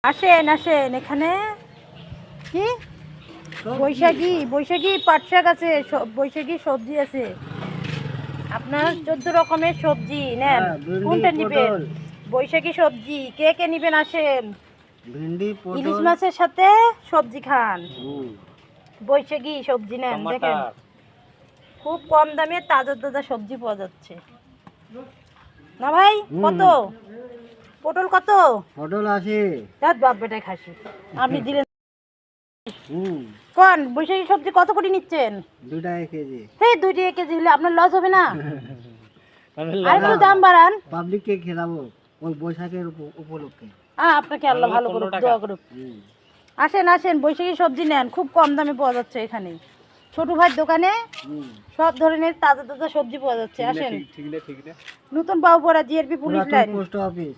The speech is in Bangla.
আসেন আসেন এখানে কি বৈশাখী পাট শাক আছে, বৈশাখী সবজি আছে আপনার 14 রকমের সবজি নেন। কোনটা নিবেন? বৈশাখী সবজি কে কে নিবেন আসেন। ভিন্ডি, ইলিশ পটল, মাছের সাথে সবজি খান, বৈশাখী সবজি নেন। দেখেন খুব কম দামে তাজা তাজা সবজি পাওয়া যাচ্ছে না ভাই। কত পটল? কত পটল আছে। রাত বাপ বেটায় খাসি আপনি দিলেন। কোন বৈশাখী সবজি কত করে নিচ্ছেন? 2 টাকা কেজি। হে 2 টাকা কেজি হলে আপনার লস হবে না? আর একটু দাম বাড়ান। পাবলিককে খেলাবো ওই বৈশাখের উপলক্ষে। আপনাকে আল্লাহ ভালো করুক, দোয়া করুক। আসেন আসেন বৈশাখী সবজি নেন, খুব কম দামে পাওয়া যাচ্ছে এখানে। ছোট ভাইয়ের দোকানে সব ধরনের তাজা তাজা সবজি পাওয়া যাচ্ছে। আসেন। নতুন Babupara GRP police line, post office.